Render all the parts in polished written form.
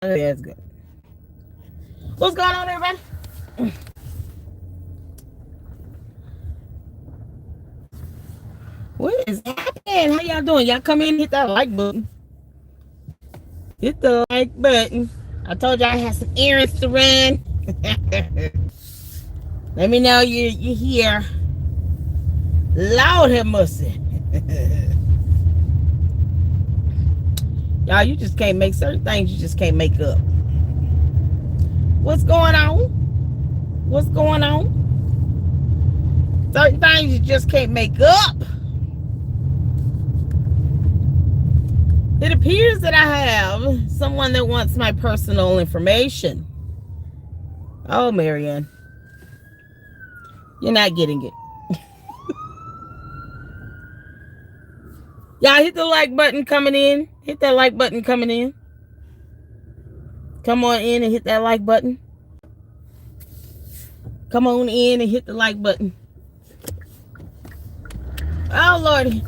Okay, that's good. What's going on, everybody? What is happening? How y'all doing? Y'all come in and hit that like button. Hit the like button. I told y'all I had some errands to run. Let me know you're here. Lord have mercy. Y'all, you just can't make certain things. You just can't make up. What's going on? What's going on? Certain things you just can't make up. It appears that I have someone that wants my personal information. Oh, Marianne. You're not getting it. Y'all hit the like button coming in. Hit that like button coming in. Come on in and hit that like button. Come on in and hit the like button. Oh, Lordy.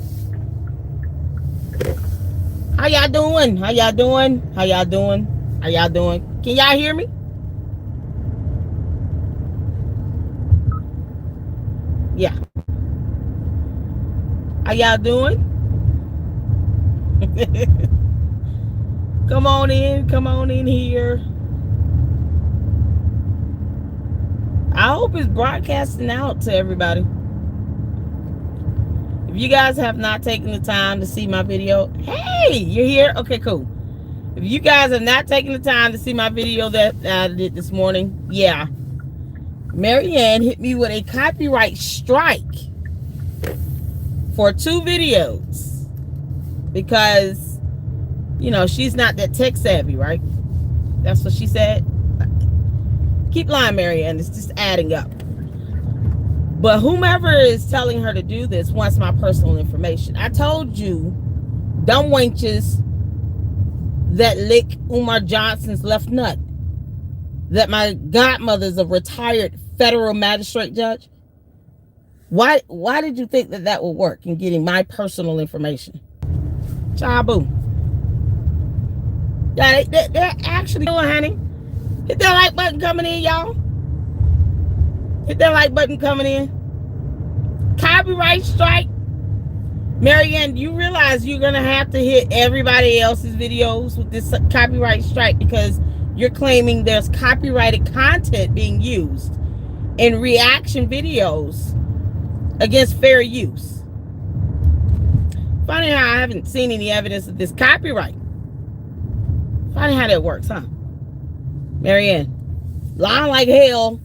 How y'all doing? How y'all doing? How y'all doing? How y'all doing? Can y'all hear me? Yeah. How y'all doing? Come on in here. I hope it's broadcasting out to everybody. If you guys have not taken the time to see my video, hey, you're here? Okay, cool. If you guys have not taken the time to see my video that I did this morning, yeah. Marianne hit me with a copyright strike for 2 videos because, you know, she's not that tech savvy, right? That's what she said. Keep lying, Marianne. It's just adding up. But whomever is telling her to do this wants my personal information. I told you, dumb wenches that lick Umar Johnson's left nut, that my godmother's a retired federal magistrate judge. Why did you think that would work in getting my personal information? Chabu. Yeah, they're actually doing, honey. Hit that like button coming in, y'all. Hit that like button coming in. Copyright strike. Marianne, you realize you're going to have to hit everybody else's videos with this copyright strike because you're claiming there's copyrighted content being used in reaction videos against fair use. Funny how I haven't seen any evidence of this copyright. Funny how that works, huh? Marianne, lying like hell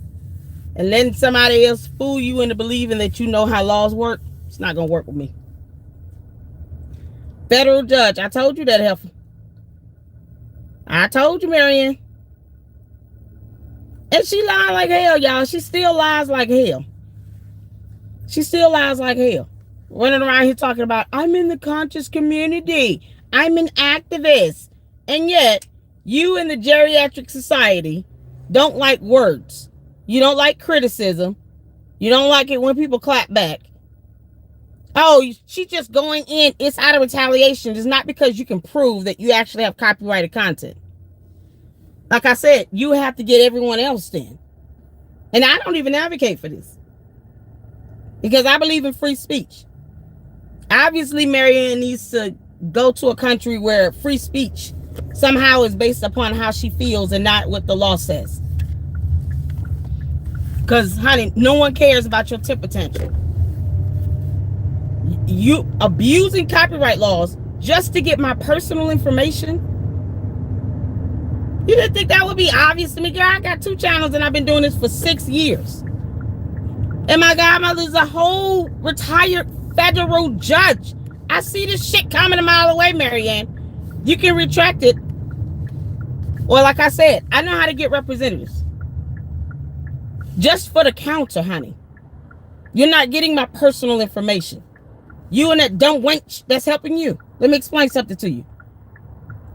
and letting somebody else fool you into believing that you know how laws work, it's not going to work with me. Federal judge, I told you that, heifer. I told you, Marianne. And she lied like hell, y'all. She still lies like hell. She still lies like hell. Running around here talking about, I'm in the conscious community. I'm an activist. And yet, you in the geriatric society don't like words. You don't like criticism. You don't like it when people clap back. Oh, she's just going in. It's out of retaliation. It's not because you can prove that you actually have copyrighted content. Like I said, you have to get everyone else in. And I don't even advocate for this. Because I believe in free speech. Obviously, Marianne needs to go to a country where free speech somehow is based upon how she feels and not what the law says. Because, honey, no one cares about your temper tantrum. You abusing copyright laws just to get my personal information? You didn't think that would be obvious to me? Girl, I got 2 channels and I've been doing this for 6 years. And my godmother's a whole retired federal judge. I see this shit coming a mile away, Marianne. You can retract it. Well, like I said, I know how to get representatives. Just for the counter, honey. You're not getting my personal information. You and that dumb wench that's helping you. Let me explain something to you.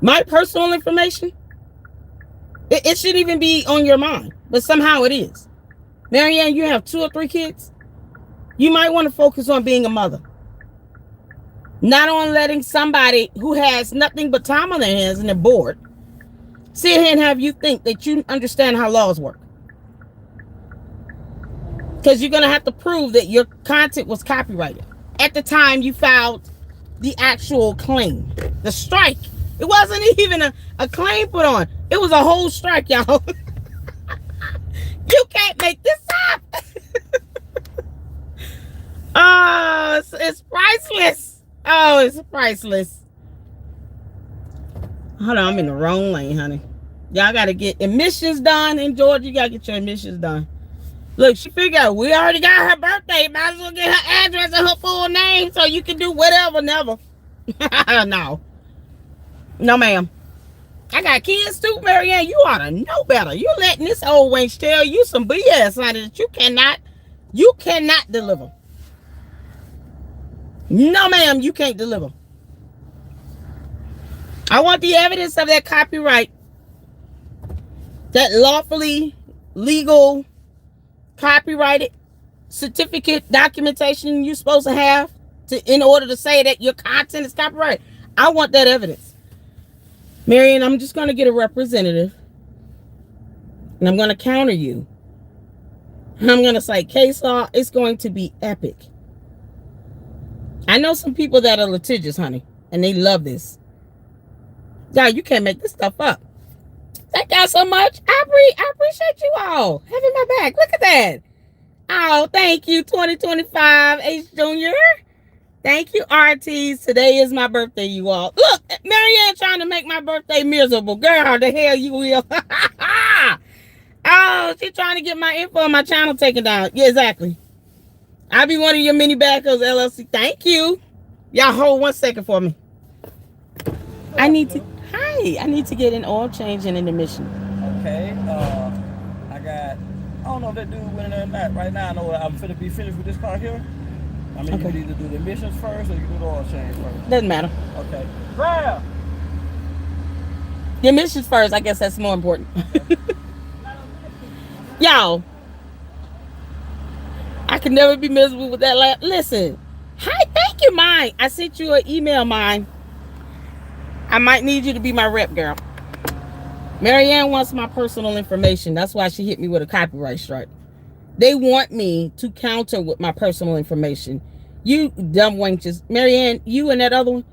My personal information, it shouldn't even be on your mind. But somehow it is. Marianne, you have 2 or 3 kids. You might want to focus on being a mother. Not on letting somebody who has nothing but time on their hands and they're bored sit here and have you think that you understand how laws work. Because you're going to have to prove that your content was copyrighted at the time you filed the actual claim. The strike. It wasn't even a claim put on. It was a whole strike, y'all. You can't make this up. Oh, it's priceless. Oh, it's priceless. Hold on, I'm in the wrong lane, honey. Y'all got to get admissions done in Georgia. You got to get your admissions done. Look, she figured out we already got her birthday. Might as well get her address and her full name so you can do whatever. Never. No. No, ma'am. I got kids too, Marianne. You ought to know better. You letting this old wench tell you some BS, honey, that you cannot deliver. No, ma'am, you can't deliver. I want the evidence of that copyright, that lawfully legal copyrighted certificate documentation you're supposed to have in order to say that your content is copyrighted. I want that evidence. Marianne, I'm just going to get a representative and I'm going to counter you. I'm going to say case law is going to be epic. I know some people that are litigious, honey, and they love this. God, you can't make this stuff up. Thank y'all so much. I appreciate you all having my back. Look at that. Oh, thank you, 2025 H Junior. Thank you, RTs. Today is my birthday, you all. Look, Marianne trying to make my birthday miserable. Girl, the hell you will. Oh, she's trying to get my info on my channel taken down. Yeah, exactly. I'll be one of your mini backers, LLC. Thank you. Y'all hold 1 second for me. I need to get an oil change and an emission. Okay. I don't know if that dude went in there or not. Right now, I know I'm finna be finished with this car here. I mean, okay. You can either do the emissions first or you can do the oil change first. Doesn't matter. Okay. Grab! The emissions first. I guess that's more important. Okay. Y'all, I can never be miserable with that. Listen. Hi, thank you, mine. I sent you an email, mine. I might need you to be my rep, girl. Marianne wants my personal information. That's why she hit me with a copyright strike. They want me to counter with my personal information. You dumb wenches. Marianne, you and that other one,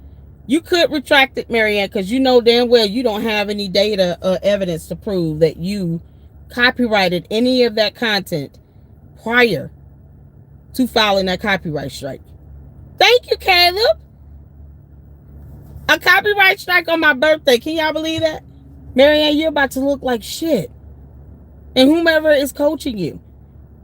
you could retract it, Marianne, because you know damn well you don't have any data or evidence to prove that you copyrighted any of that content prior to filing that copyright strike. Thank you, Caleb. A copyright strike on my birthday. Can y'all believe that? Marianne, you're about to look like shit. And whomever is coaching you.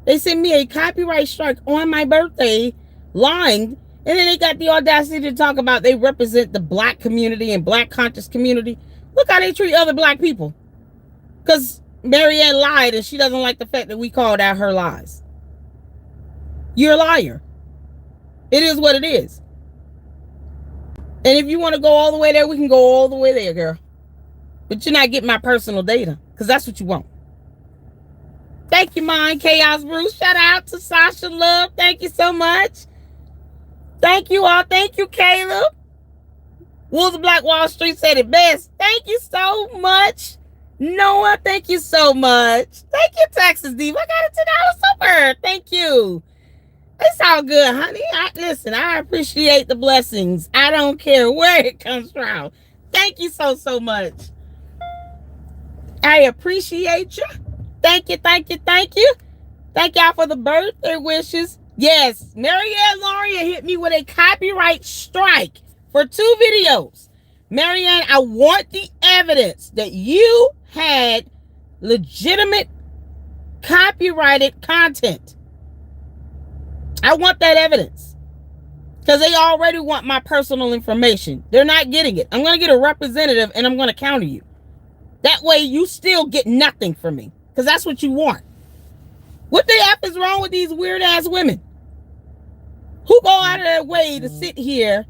They sent me a copyright strike on my birthday, lying, and then they got the audacity to talk about they represent the black community and black conscious community. Look how they treat other black people. Because Marianne lied and she doesn't like the fact that we called out her lies. You're a liar. It is what it is. And if you want to go all the way there, we can go all the way there, girl. But you're not getting my personal data, because that's what you want. Thank you, mine, Chaos Bruce. Shout out to Sasha Love. Thank you so much. Thank you all. Thank you, Caleb. Wolves of Black Wall Street said it best. Thank you so much. Noah, thank you so much. Thank you, Texas Diva. I got a $10 super. Thank you. It's all good, honey. Listen, I appreciate the blessings. I don't care where it comes from. Thank you so much. I appreciate you. Thank you. Thank y'all for the birthday wishes. Yes, Marianne Loria hit me with a copyright strike for 2 videos. Marianne, I want the evidence that you had legitimate copyrighted content. I want that evidence. Because they already want my personal information. They're not getting it. I'm going to get a representative and I'm going to counter you. That way you still get nothing from me. Because that's what you want. What the F is wrong with these weird ass women? Who go out of their way to sit here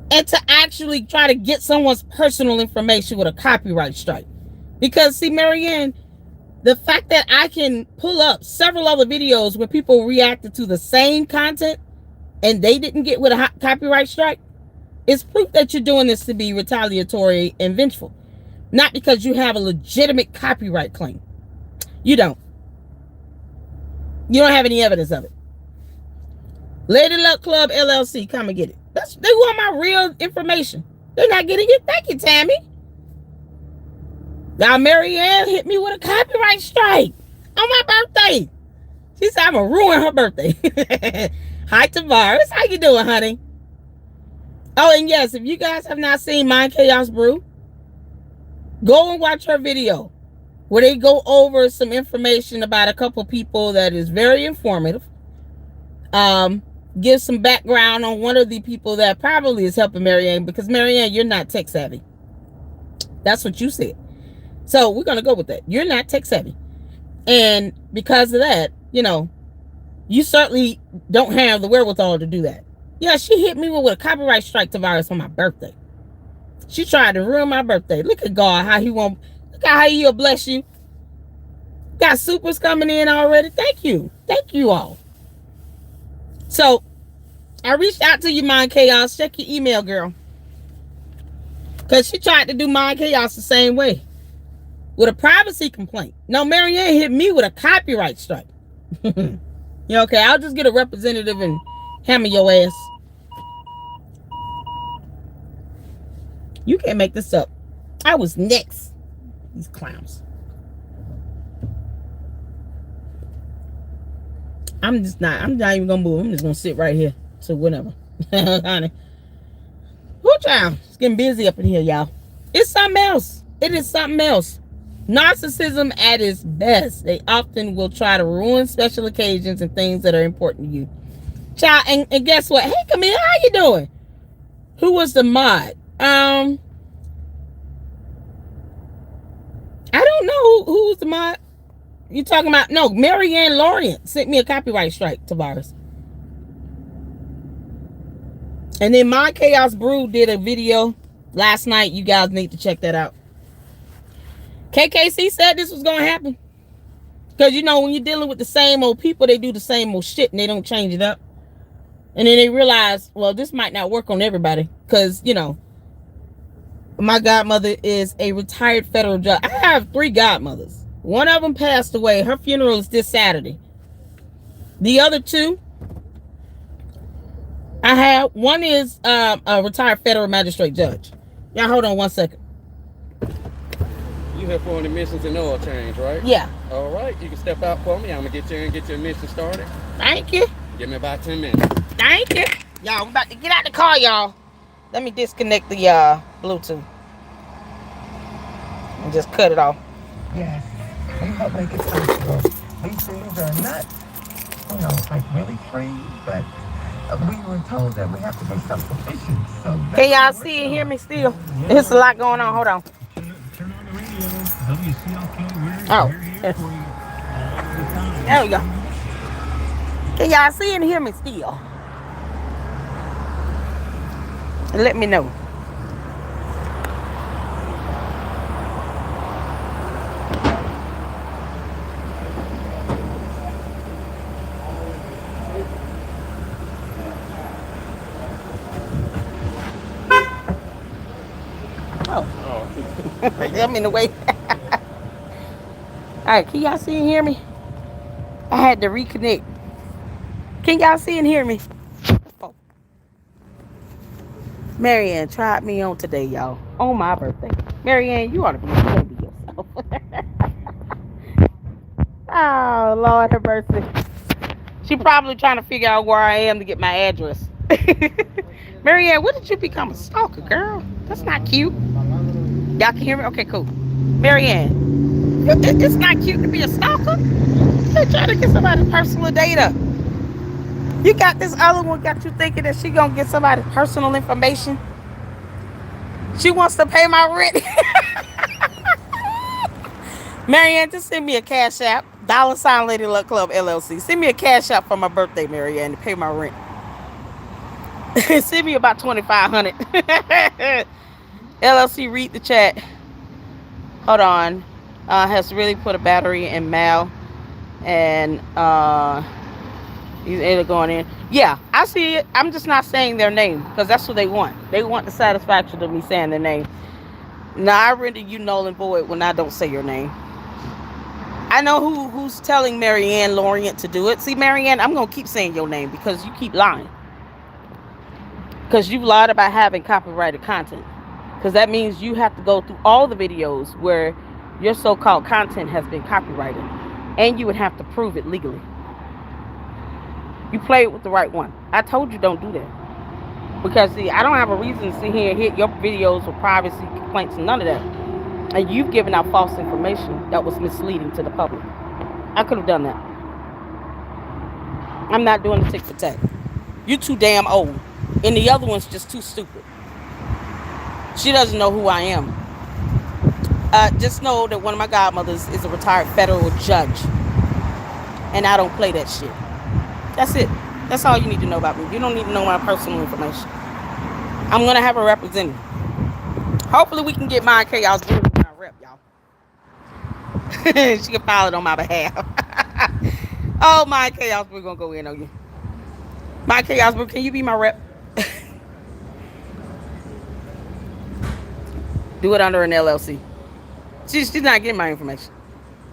and to actually try to get someone's personal information with a copyright strike? Because see, Marianne, the fact that I can pull up several other videos where people reacted to the same content and they didn't get with a copyright strike is proof that you're doing this to be retaliatory and vengeful. Not because you have a legitimate copyright claim. You don't. You don't have any evidence of it. Lady Luck Club LLC, come and get it. They want my real information. They're not getting it. Thank you, Tammy. Now, Marianne hit me with a copyright strike on my birthday. She said I'm going to ruin her birthday. Hi, Tavares. How you doing, honey? Oh, and yes, if you guys have not seen Mind Chaos Brew, go and watch her video where they go over some information about a couple people that is very informative. Give some background on one of the people that probably is helping Marianne, because Marianne, you're not tech savvy. That's what you said. So we're going to go with that. You're not tech savvy. And because of that, you know, you certainly don't have the wherewithal to do that. Yeah, she hit me with a copyright strike Tavares on my birthday. She tried to ruin my birthday. Look at God, how he won't. Look at how he'll bless you. Got supers coming in already. Thank you. Thank you all. So, I reached out to you, Mind Chaos. Check your email, girl. Because she tried to do Mind Chaos the same way. With a privacy complaint. No, Marianne hit me with a copyright strike. Yeah, okay, I'll just get a representative and hammer your ass. You can't make this up. I was next. These clowns. I'm not even gonna move. I'm just gonna sit right here. So whatever. Honey. Whoo, child. It's getting busy up in here, y'all. It's something else. It is something else. Narcissism at its best. They often will try to ruin special occasions and things that are important to you. Child, and guess what? Hey, Camille, how you doing? Who was the mod? I don't know who was the mod. You talking about? No, Marianne Lorient sent me a copyright strike, Tavares. And then My Chaos Brew did a video last night. You guys need to check that out. KKC said this was going to happen. Because, you know, when you're dealing with the same old people, they do the same old shit and they don't change it up. And then they realize, well, this might not work on everybody. Because, you know, my godmother is a retired federal judge. I have 3 godmothers. One of them passed away. Her funeral is this Saturday. The other 2, I have, one is a retired federal magistrate judge. Y'all hold on one second. You here for an emissions and oil change, right? Yeah. All right, you can step out for me. I'm gonna get you and get your emission started. Thank you. Give me about 10 minutes. Thank you. Y'all, I'm about to get out the car, y'all. Let me disconnect the Bluetooth. And just cut it off. Yes. We hope make it possible. These things are not, you know, like really free, but we were told that we have to be self-sufficient. So can y'all see and hear me still? There's a lot going on. Hold on. Turn on the radio. WCLK. Oh. We're here for you. There we go. Can y'all see and hear me still? Let me know. I'm in the way. Alright, can y'all see and hear me? I had to reconnect. Can y'all see and hear me? Oh. Marianne tried me on today, y'all. On my birthday. Marianne, you ought to be ashamed of yourself. Oh, Lord have mercy. She probably trying to figure out where I am to get my address. Marianne, when did you become a stalker, girl? That's not cute. Y'all can hear me? Okay, cool. Marianne, it's not cute to be a stalker. You're trying to get somebody's personal data. You got this other one got you thinking that she gonna get somebody's personal information. She wants to pay my rent. Marianne, just send me a cash app. $ Lady Luck Club LLC. Send me a cash app for my birthday, Marianne, to pay my rent. Send me about $2,500. LLC, read the chat. Hold on. Has really put a battery in Mal. And he's either going in. Yeah, I see it. I'm just not saying their name because that's what they want. They want the satisfaction of me saying their name. Now I render you null and void when I don't say your name. I know who's telling Marianne Lorient to do it. See, Marianne, I'm gonna keep saying your name because you keep lying. Because you lied about having copyrighted content. Because that means you have to go through all the videos where your so-called content has been copyrighted, and you would have to prove it legally. You played with the right one. I told you don't do that. Because see, I don't have a reason to sit here and hit your videos with privacy complaints and none of that. And you've given out false information that was misleading to the public. I could have done that. I'm not doing the tick for tack. You're too damn old. And the other one's just too stupid. She doesn't know who I am. Just know that one of my godmothers is a retired federal judge. And I don't play that shit. That's it. That's all you need to know about me. You don't need to know my personal information. I'm going to have a representative. Hopefully we can get my chaos my rep, y'all. She can file it on my behalf. Oh, my chaos, we're going to go in on you. My chaos, can you be my rep? Do it under an LLC. She's not getting my information.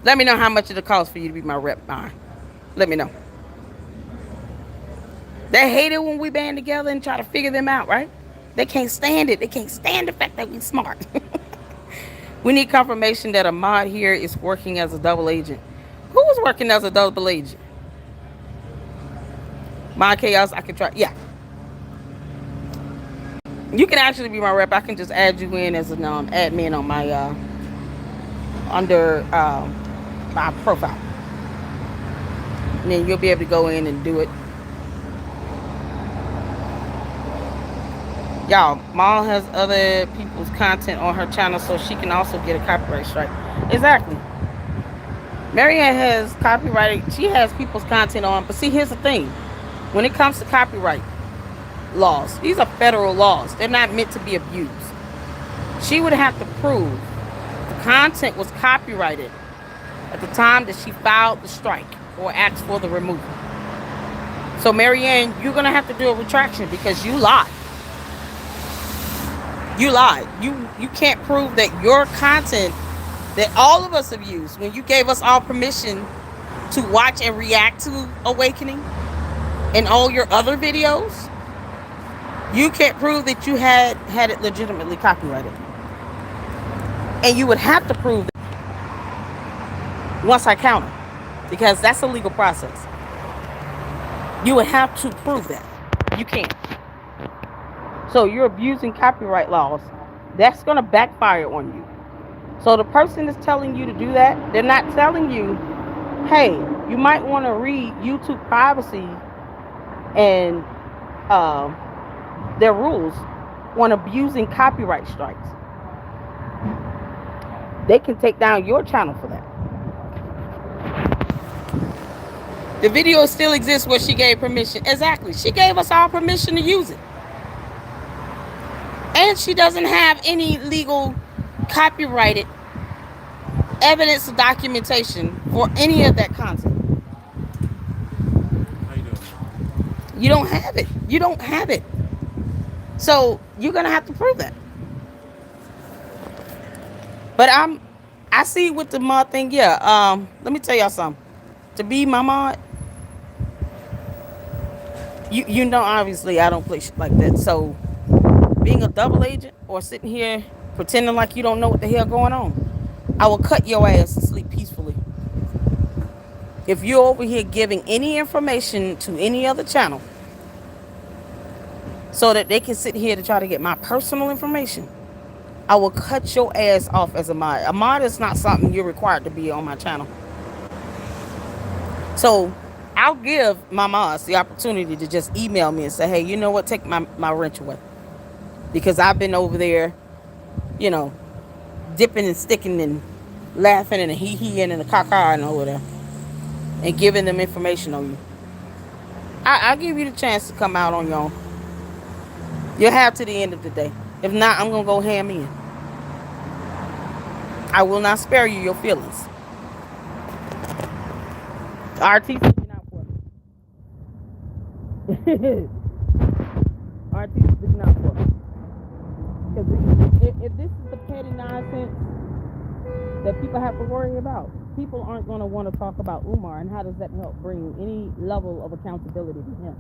Let me know how much it'll cost for you to be my rep. Let me know. They hate it when we band together and try to figure them out, right? They can't stand it. They can't stand the fact that we're smart. We need confirmation that a mod here is working as a double agent. Who is working as a double agent? Mod Chaos, I can try. Yeah. You can actually be my rep. I can just add you in as an admin on my under my profile. And then you'll be able to go in and do it. Y'all, Maul has other people's content on her channel, so she can also get a copyright strike. Exactly. Marianne has copyrighted. She has people's content on. But see, here's the thing. When it comes to copyright laws, these are federal laws. They're not meant to be abused. She would have to prove the content was copyrighted at the time that she filed the strike or asked for the removal. So, Marianne, you're going to have to do a retraction because you lied. You lied. You can't prove that your content that all of us have used when you gave us all permission to watch and react to Awakening and all your other videos. You can't prove that you had it legitimately copyrighted. And you would have to prove that once I counter, because that's a legal process. You would have to prove that. You can't. So you're abusing copyright laws. That's going to backfire on you. So the person that's telling you to do that, they're not telling you, hey, you might want to read YouTube privacy and their rules on abusing copyright strikes. They can take down your channel for that. The video still exists where she gave permission. Exactly. She gave us all permission to use it. And she doesn't have any legal copyrighted evidence or documentation for any of that content. How you doing? You don't have it. You don't have it. So you're gonna have to prove that. But I see with the mod thing, yeah. Let me tell y'all something. To be my mod, you know obviously I don't play shit like that. So being a double agent or sitting here pretending like you don't know what the hell going on, I will cut your ass to sleep peacefully. If you're over here giving any information to any other channel so that they can sit here to try to get my personal information, I will cut your ass off as a mod. A mod is not something you're required to be on my channel. So I'll give my mods the opportunity to just email me and say, hey, you know what, take my wrench away. Because I've been over there, you know, dipping and sticking and laughing and hee-heeing and the caca and over there and giving them information on you. I'll give you the chance to come out on your own. You'll have to the end of the day. If not, I'm going to go ham in. I will not spare you your feelings. RT's looking out for me. RT's looking out for me. Because if this is the petty nonsense that people have to worry about, people aren't going to want to talk about Umar, and how does that help bring any level of accountability to him?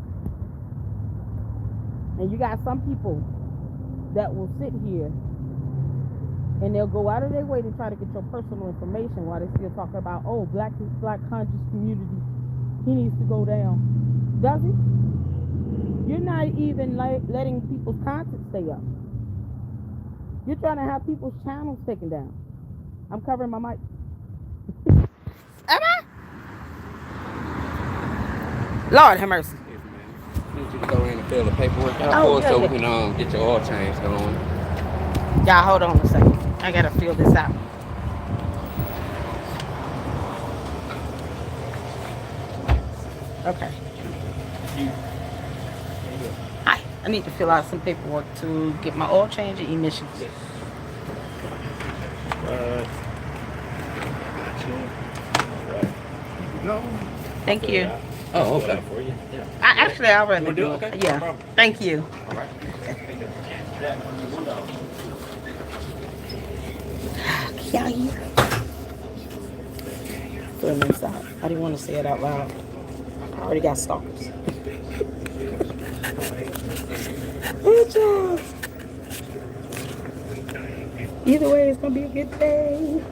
And you got some people that will sit here and they'll go out of their way to try to get your personal information while they still talking about, oh, black conscious community, he needs to go down. Does he? You're not even letting people's content stay up. You're trying to have people's channels taken down. I'm covering my mic. Am I? Lord have mercy. Yes, ma'am. Need you to go in and fill the paperwork out Oh, for us yeah, so yeah. we can get your oil change going. Y'all hold on a second. I gotta fill this out. Okay. Hi. I need to fill out some paperwork to get my oil change and emissions. Thank you. Oh, okay. For you. Yeah. I already do do it? it. Okay. Yeah. No problem. Thank you. All right. Y'all hear? Fill this out. I didn't want to say it out loud. I already got stalkers. Good job. Either way, it's gonna be a good day.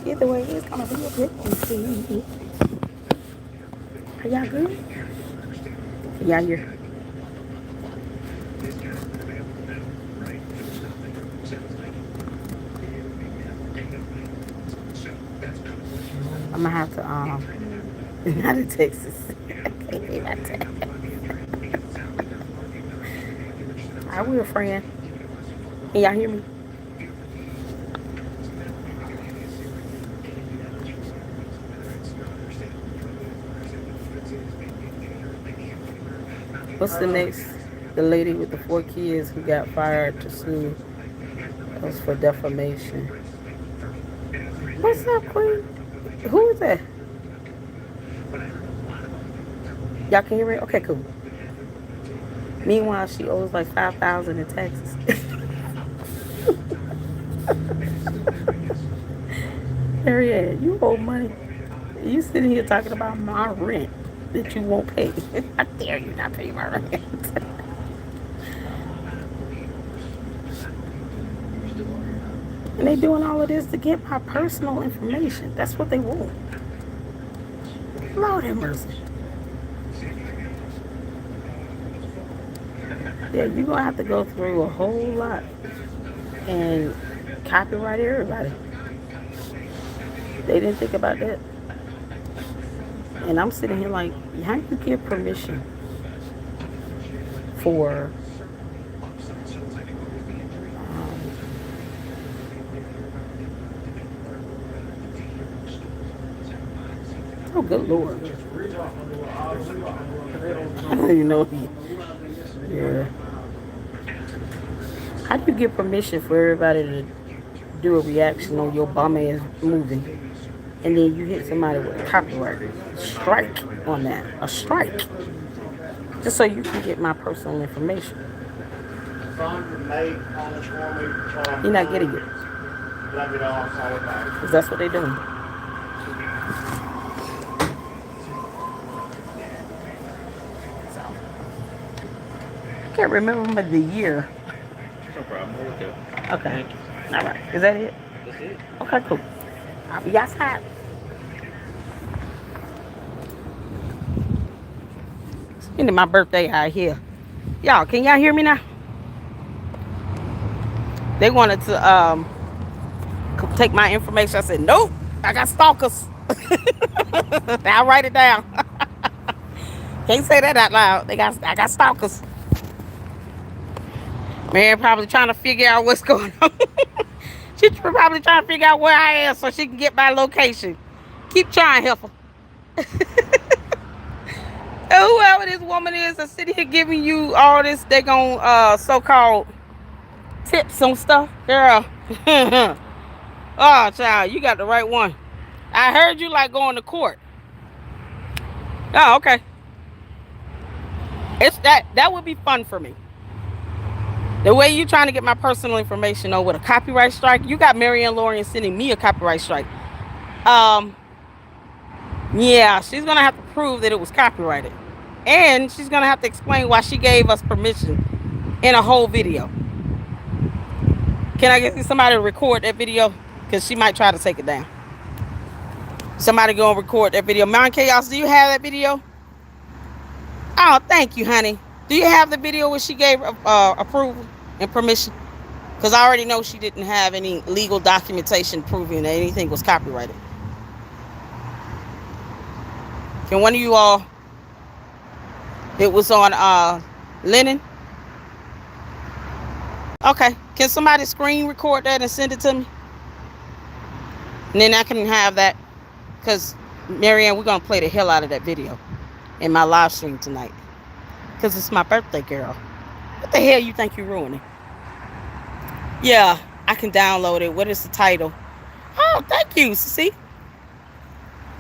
Either way, it's gonna be a good day. Are y'all good? Y'all here? I'm gonna have to not in Texas. I will, friend. Can y'all hear me? What's the next? The lady with the 4 kids who got fired to sue us for defamation. What's up, Queen? Who is that? Y'all can hear me? Okay, cool. Meanwhile, she owes like $5,000 in taxes. Harriet, you owe money. You sitting here talking about my rent that you won't pay. How dare you not pay my rent? And they doing all of this to get my personal information. That's what they want. Lord have mercy. Yeah, you're going to have to go through a whole lot and copyright everybody. They didn't think about that. And I'm sitting here like, how do you give permission for oh, good Lord. You know, yeah. How do you get permission for everybody to do a reaction on your bum ass movie, and then you hit somebody with a copyright strike on that? A strike. Just so you can get my personal information. You're not getting it. Because that's what they're doing. I can't remember the year. No problem. Okay. Okay. All right. Is that it? That's it. Okay, cool. I'll be outside. Spending my birthday out here. Y'all, can y'all hear me now? They wanted to take my information. I said, nope, I got stalkers. I'll write it down. Can't say that out loud. I got stalkers. Man, probably trying to figure out what's going on. She's probably trying to figure out where I am so she can get my location. Keep trying, Heifer. Whoever this woman is that's sitting here giving you all this, they gon' so-called tips on stuff. Girl. Oh, child, you got the right one. I heard you like going to court. Oh, okay. It's that would be fun for me. The way you trying to get my personal information over with a copyright strike, you got Marianne Lorian sending me a copyright strike. Yeah, she's gonna have to prove that it was copyrighted, and she's gonna have to explain why she gave us permission in a whole video. Can I get somebody to record that video? Because she might try to take it down. Somebody go and record that video. Mount Chaos, do you have that video? Oh, thank you, honey. Do you have the video where she gave approval and permission? Because I already know she didn't have any legal documentation proving that anything was copyrighted. Can one of you all? It was on Lennon. Okay. Can somebody screen record that and send it to me? And then I can have that. Because, Marianne, we're going to play the hell out of that video in my live stream tonight. Because it's my birthday, girl. What the hell you think you're ruining? Yeah, I can download it. What is the title? Oh, thank you, see?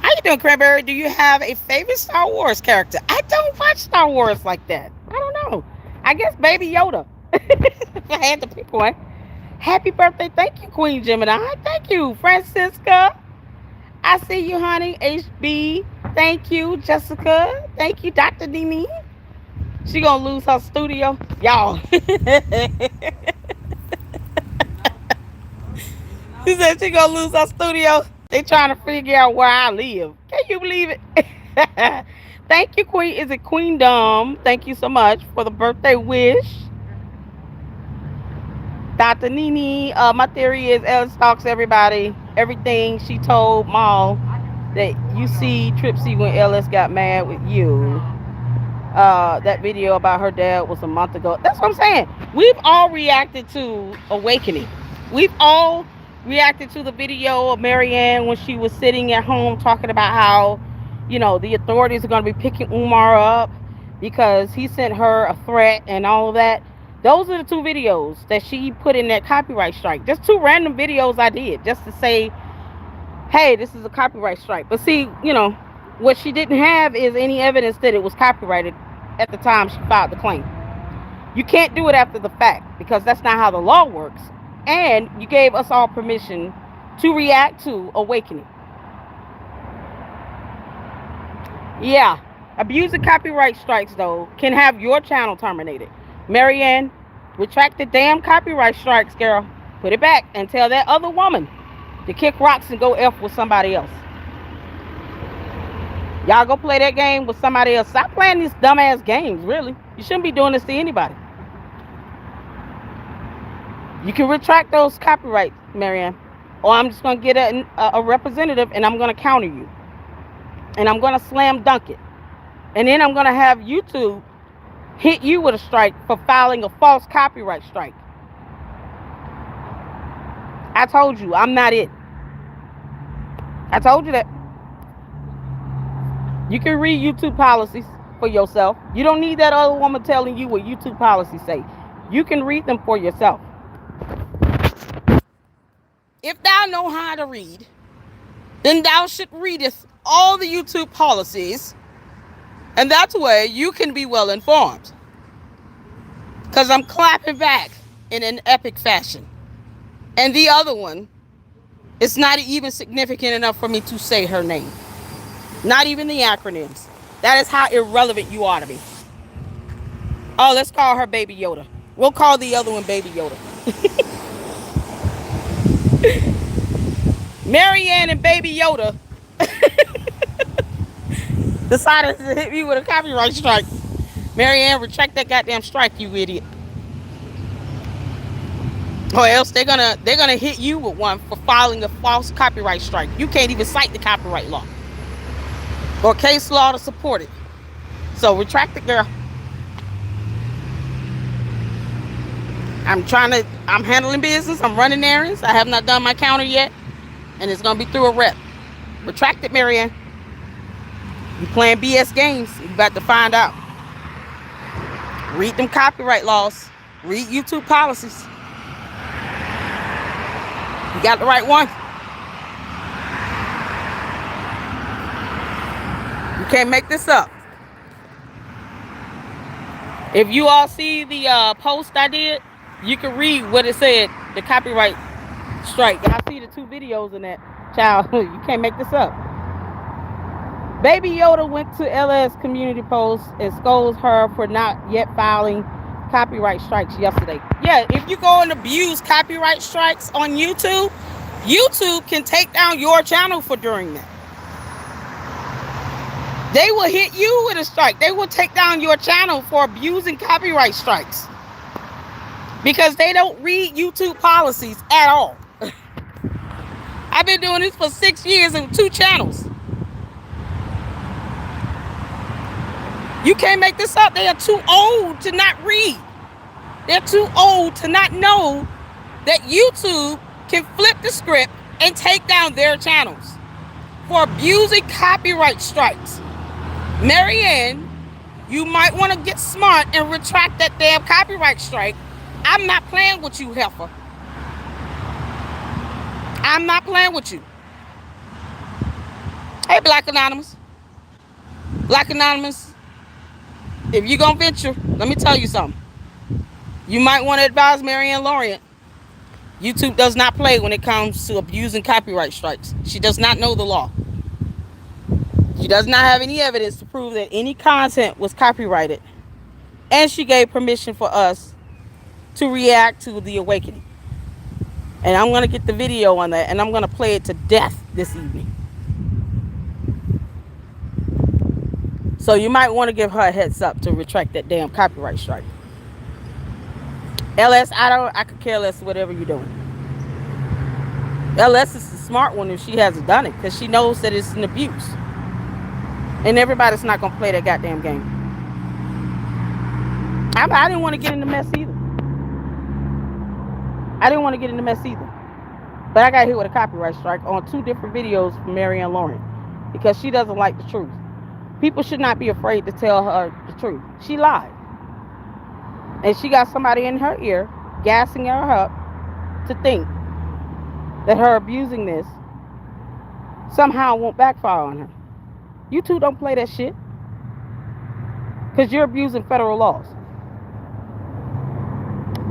How you doing, Cranberry? Do you have a favorite Star Wars character? I don't watch Star Wars like that. I don't know. I guess Baby Yoda. If I had to pick one. Happy birthday. Thank you, Queen Gemini. Thank you, Francisca. I see you, honey. HB. Thank you, Jessica. Thank you, Dr. Nini. She gonna lose her studio. Y'all. She said she gonna lose her studio. They trying to figure out where I live. Can you believe it? Thank you, Queen. Is it Queendom? Thank you so much for the birthday wish. Dr. Nini, my theory is Ellen stalks everybody. Everything she told Maul that you see Tripsy when Ellis got mad with you. That video about her dad was a month ago. That's what I'm saying. We've all reacted to Awakening. We've all reacted to the video of Marianne when she was sitting at home talking about how, you know, the authorities are going to be picking Umar up because he sent her a threat and all of that. Those are the two videos that she put in that copyright strike. Just two random videos I did just to say, hey, this is a copyright strike. But see, you know, what she didn't have is any evidence that it was copyrighted at the time she filed the claim. You can't do it after the fact because that's not how the law works. And you gave us all permission to react to Awakening. Yeah. Abusing copyright strikes, though, can have your channel terminated. Marianne, retract the damn copyright strikes, girl. Put it back and tell that other woman to kick rocks and go F with somebody else. Y'all go play that game with somebody else. Stop playing these dumbass games, really. You shouldn't be doing this to anybody. You can retract those copyrights, Marianne. Or I'm just going to get a representative and I'm going to counter you. And I'm going to slam dunk it. And then I'm going to have YouTube hit you with a strike for filing a false copyright strike. I told you, I'm not it. I told you that. You can read YouTube policies for yourself. You don't need that other woman telling you what YouTube policies say. You can read them for yourself. If thou know how to read, then thou should readeth all the YouTube policies, and that way you can be well informed. Because I'm clapping back in an epic fashion. And the other one is not even significant enough for me to say her name. Not even the acronyms. That is how irrelevant you ought to be. Oh, let's call her Baby Yoda. We'll call the other one Baby Yoda. Marianne and Baby Yoda decided to hit me with a copyright strike. Marianne, retract that goddamn strike, you idiot. Or else they're gonna hit you with one for filing a false copyright strike. You can't even cite the copyright law or case law to support it. So retract it, girl. I'm handling business. I'm running errands. I have not done my counter yet. And it's going to be through a rep. Retract it, Marianne. You playing BS games. You about to find out. Read them copyright laws. Read YouTube policies. You got the right one. You can't make this up. If you all see the post I did, you can read what it said, the copyright strike. And I see the 2 videos in that. Child, you can't make this up. Baby Yoda went to LS community post and scolds her for not yet filing copyright strikes yesterday. Yeah, if you go and abuse copyright strikes on YouTube, YouTube can take down your channel for doing that. They will hit you with a strike. They will take down your channel for abusing copyright strikes. Because they don't read YouTube policies at all. I've been doing this for 6 years and 2 channels. You can't make this up. They are too old to not read. They're too old to not know that YouTube can flip the script and take down their channels for abusing copyright strikes. Marianne, you might want to get smart and retract that damn copyright strike. I'm not playing with you, heifer. I'm not playing with you. Hey, Black Anonymous. Black Anonymous, if you're going to venture, let me tell you something. You might want to advise Marianne Lorient. YouTube does not play when it comes to abusing copyright strikes. She does not know the law. She does not have any evidence to prove that any content was copyrighted. And she gave permission for us to react to the awakening. And I'm going to get the video on that, and I'm going to play it to death this evening. So you might want to give her a heads up to retract that damn copyright strike. LS, I could care less whatever you're doing. LS is the smart one if she hasn't done it, because she knows that it's an abuse. And everybody's not going to play that goddamn game. I didn't want to get in the mess either. But I got hit with a copyright strike on 2 different videos from Marianne Lorient because she doesn't like the truth. People should not be afraid to tell her the truth. She lied. And she got somebody in her ear gassing her up to think that her abusing this somehow won't backfire on her. You two don't play that shit. Because you're abusing federal laws.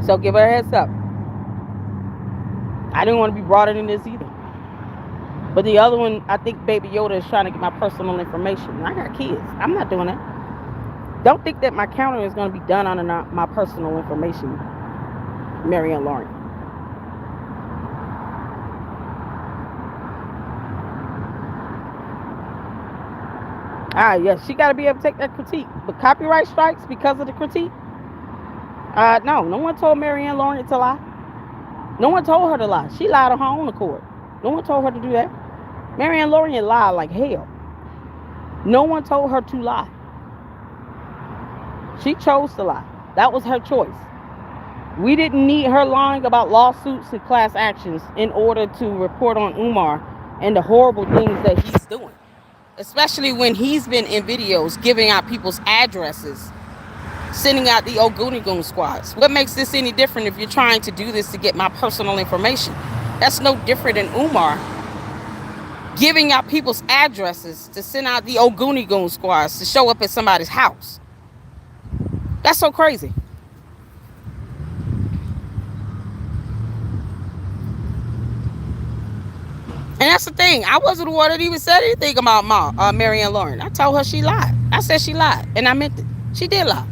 So give her a heads up. I didn't want to be brought in this either. But the other one, I think Baby Yoda is trying to get my personal information. I got kids. I'm not doing that. Don't think that my counter is going to be done on my personal information, Marianne Lorient. Yes, she got to be able to take that critique. But copyright strikes because of the critique? No one told Marianne Lorient to lie. No one told her to lie. She lied on her own accord. No one told her to do that. Marianne Lorient lied like hell. No one told her to lie. She chose to lie. That was her choice. We didn't need her lying about lawsuits and class actions in order to report on Umar and the horrible things that he's doing. Especially when he's been in videos giving out people's addresses, sending out the Ogunigoon squads. What makes this any different if you're trying to do this to get my personal information? That's no different than Umar giving out people's addresses to send out the Ogunigoon squads to show up at somebody's house. That's so crazy. And that's the thing. I wasn't the one that even said anything about Marianne Lorient. I told her she lied. I said she lied, and I meant it. She did lie.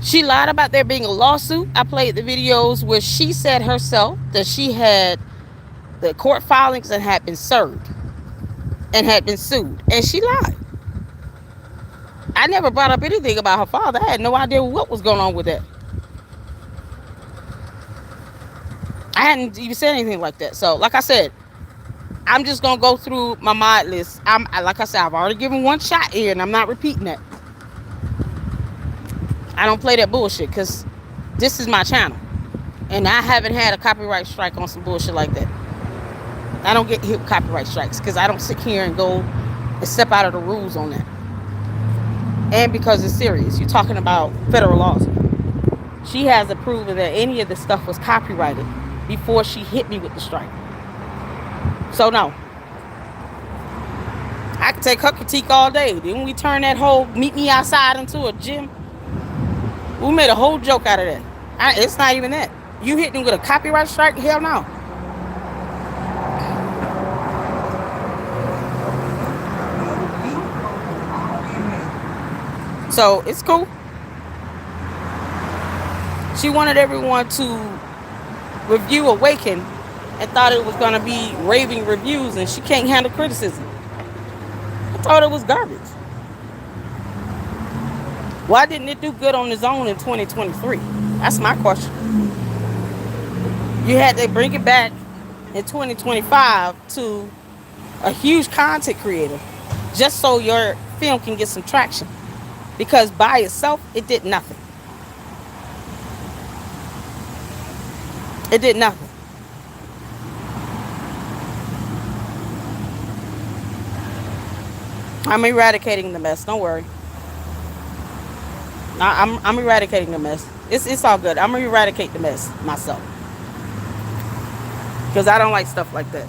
She lied about there being a lawsuit. I played the videos where she said herself that she had the court filings and had been served and had been sued. And she lied. I never brought up anything about her father. I had no idea what was going on with that. I hadn't even said anything like that. So, like I said, I'm just going to go through my mod list. Like I said, I've already given one shot here, and I'm not repeating that. I don't play that bullshit because this is my channel. And I haven't had a copyright strike on some bullshit like that. I don't get hit with copyright strikes because I don't sit here and go and step out of the rules on that. And because it's serious. You're talking about federal laws. She hasn't proven that any of this stuff was copyrighted before she hit me with the strike. So no. I could take her critique all day. Didn't we turn that whole meet me outside into a gym? We made a whole joke out of that. It's not even that. You hit them with a copyright strike? Hell no. So it's cool. She wanted everyone to review Awaken and thought it was going to be raving reviews, and she can't handle criticism. I thought it was garbage. Why didn't it do good on its own in 2023? That's my question. You had to bring it back in 2025 to a huge content creator just so your film can get some traction. Because by itself, it did nothing. It did nothing. I'm eradicating the mess. Don't worry. I'm eradicating the mess. It's all good. I'm gonna eradicate the mess myself. Because I don't like stuff like that.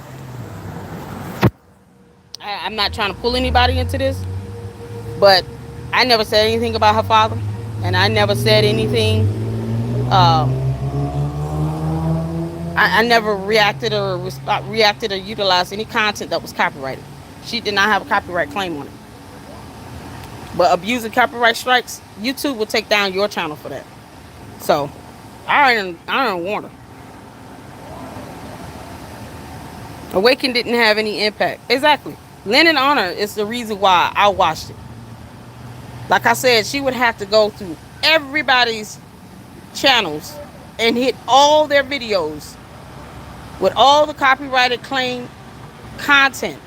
I'm not trying to pull anybody into this. But I never said anything about her father. And I never said anything. I never reacted or utilized any content that was copyrighted. She did not have a copyright claim on it. But abusing copyright strikes, YouTube will take down your channel for that. So, I don't warn her. Awaken didn't have any impact. Exactly. Lynn and Honor is the reason why I watched it. Like I said, she would have to go through everybody's channels and hit all their videos with all the copyrighted claim content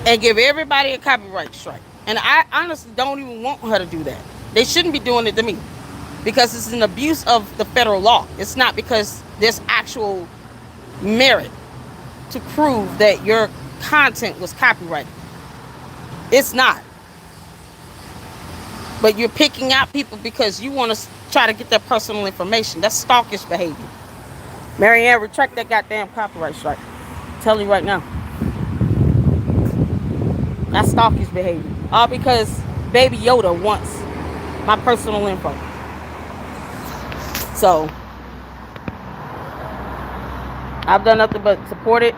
and give everybody a copyright strike. And I honestly don't even want her to do that. They shouldn't be doing it to me because it's an abuse of the federal law. It's not because there's actual merit to prove that your content was copyrighted. It's not. But you're picking out people because you want to try to get their personal information. That's stalkish behavior. Marianne, retract that goddamn copyright strike. I'm telling you right now. That's stalkish behavior. All because Baby Yoda wants my personal info. So, I've done nothing but support it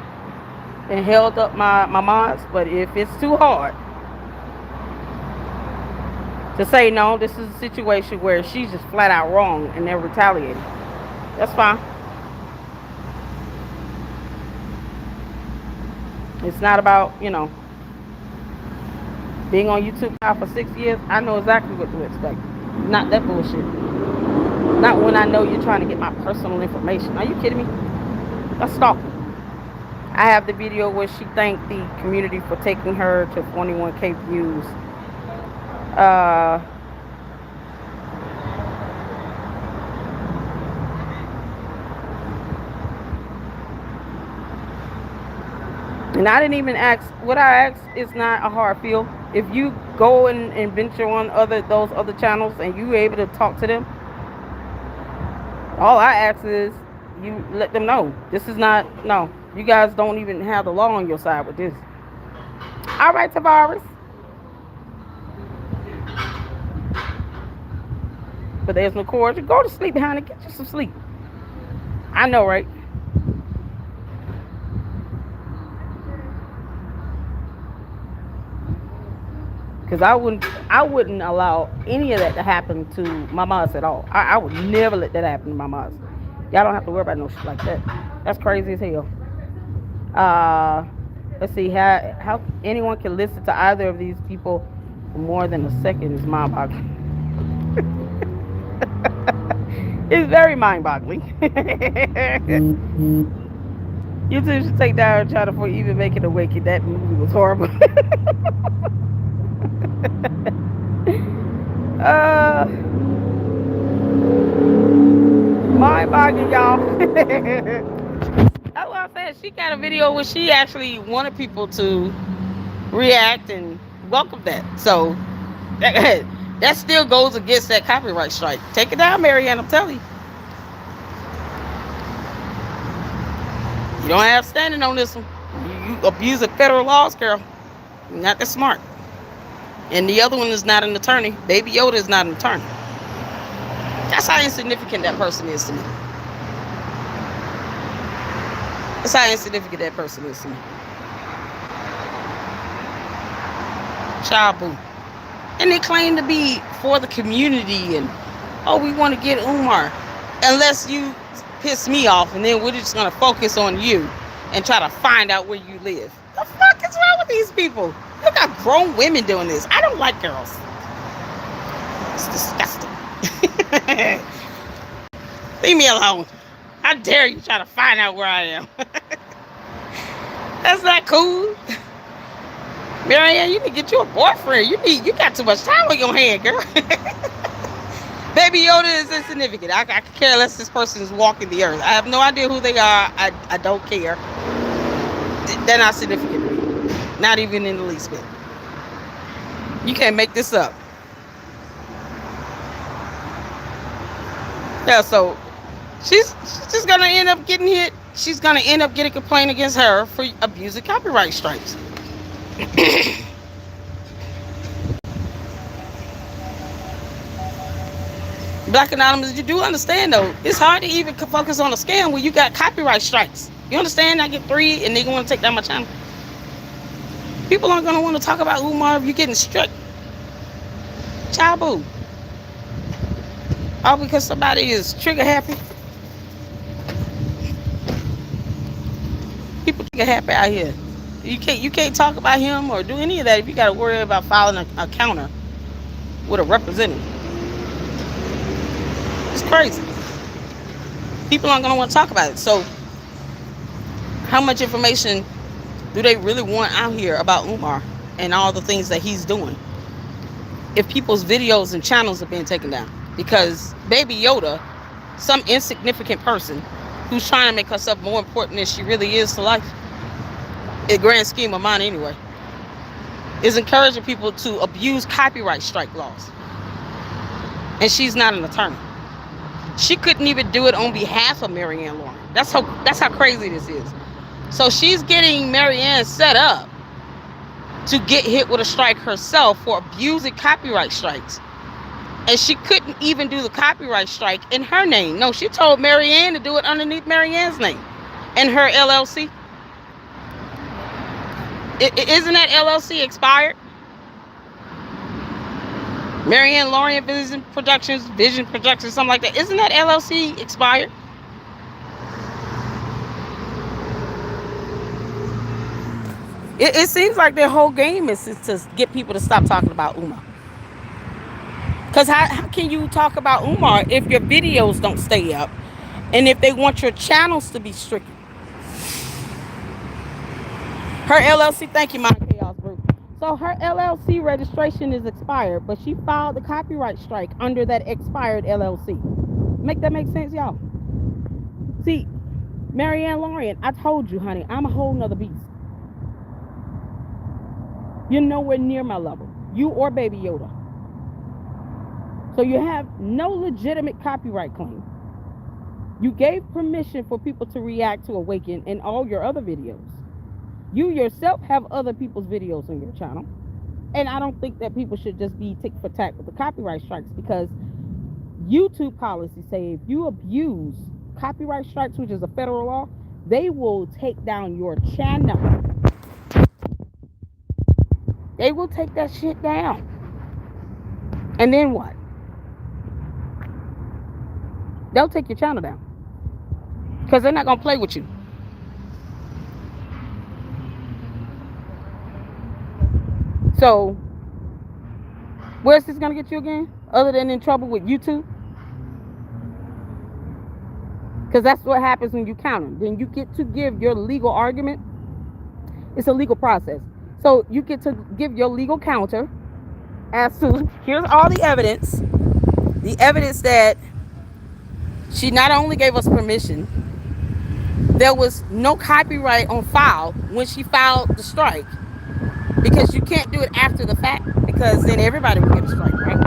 and held up my mods. But if it's too hard to say no, this is a situation where she's just flat out wrong and they're retaliating, that's fine. It's not about, being on YouTube now for 6 years. I know exactly what to expect. Not that bullshit. Not when I know you're trying to get my personal information. Are you kidding me? That's stalking. I have the video where she thanked the community for taking her to 21K views. And I didn't even ask. What I asked is not a hard feel. If you go and venture on those other channels and you able to talk to them, all I ask is you let them know this is not. No, you guys don't even have the law on your side with this. All right, Tavares. But there's no coercion. Go to sleep, honey. Get you some sleep. I know, right? Because I wouldn't allow any of that to happen to my moms at all. I would never let that happen to my moms. Y'all don't have to worry about no shit like that. That's crazy as hell. Let's see how anyone can listen to either of these people for more than a second is mind-boggling. It's very mind-boggling. YouTube should take down China for even making Awaken. That movie was horrible. Mind-boggling, y'all. That's what I said. She got a video where she actually wanted people to react and welcome that. So that still goes against that copyright strike. Take it down, Marianne. I'm telling you. You don't have standing on this one. You abuse the federal laws, girl. You're not that smart. And the other one is not an attorney. Baby Yoda is not an attorney. That's how insignificant that person is to me. That's how insignificant that person is to me. Child boo. And they claim to be for the community and, oh, we want to get Umar. Unless you piss me off, and then we're just going to focus on you and try to find out where you live. The fuck is wrong with these people? You got grown women doing this. I don't like girls. It's disgusting. Leave me alone. How dare you try to find out where I am? That's not cool. Marianne, you need to get you a boyfriend. You got too much time on your hand, girl. Baby Yoda is insignificant. I could care less this person is walking the earth. I have no idea who they are. I don't care. They're not significant. Not even in the least bit. You can't make this up. Yeah, so she's just gonna end up getting hit. She's gonna end up getting a complaint against her for abusing copyright strikes. Black Anonymous, you do understand though, it's hard to even focus on a scam when you got copyright strikes. You understand? I get 3 and they want to take down my channel. People aren't going to want to talk about Umar if you're getting strict. Child boo. All because somebody is trigger happy. People trigger happy out here. You can't talk about him or do any of that if you got to worry about filing a counter with a representative. It's crazy. People aren't going to want to talk about it. So how much information do they really want out here about Umar and all the things that he's doing if people's videos and channels are being taken down? Because Baby Yoda, some insignificant person who's trying to make herself more important than she really is to life, in the grand scheme of mine anyway, is encouraging people to abuse copyright strike laws. And she's not an attorney. She couldn't even do it on behalf of Marianne Lauren. That's how crazy this is. So she's getting Marianne set up to get hit with a strike herself for abusing copyright strikes. And she couldn't even do the copyright strike in her name. No, she told Marianne to do it underneath Marianne's name and her LLC. Isn't that LLC expired? Marianne Lauren Vision Productions, something like that. Isn't that LLC expired? It seems like their whole game is to get people to stop talking about Umar. Because how can you talk about Umar if your videos don't stay up and if they want your channels to be stricken? Her LLC, thank you, Mount Chaos Group. So her LLC registration is expired, but she filed the copyright strike under that expired LLC. Make that make sense, y'all? See, Marianne Lauren, I told you, honey, I'm a whole nother beast. You're nowhere near my level. You or Baby Yoda. So you have no legitimate copyright claim. You gave permission for people to react to Awaken in all your other videos. You yourself have other people's videos on your channel. And I don't think that people should just be tick for tack with the copyright strikes, because YouTube policies say if you abuse copyright strikes, which is a federal law, they will take down your channel. They will take that shit down. And then what? They'll take your channel down. Because they're not going to play with you. So, where's this going to get you again? Other than in trouble with YouTube? Because that's what happens when you counter. Then you get to give your legal argument. It's a legal process. So you get to give your legal counter as to, here's all the evidence. The evidence that she not only gave us permission, there was no copyright on file when she filed the strike. Because you can't do it after the fact, because then everybody will get a strike, right?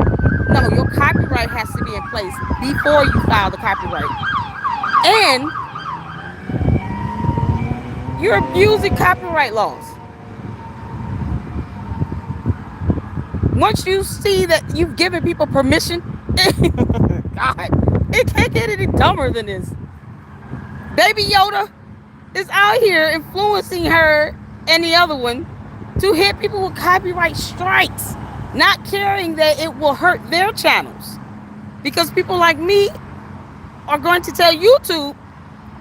No, your copyright has to be in place before you file the copyright. And you're abusing copyright laws. Once you see that you've given people permission, God, it can't get any dumber than this. Baby Yoda is out here influencing her and the other one to hit people with copyright strikes, not caring that it will hurt their channels. Because people like me are going to tell YouTube,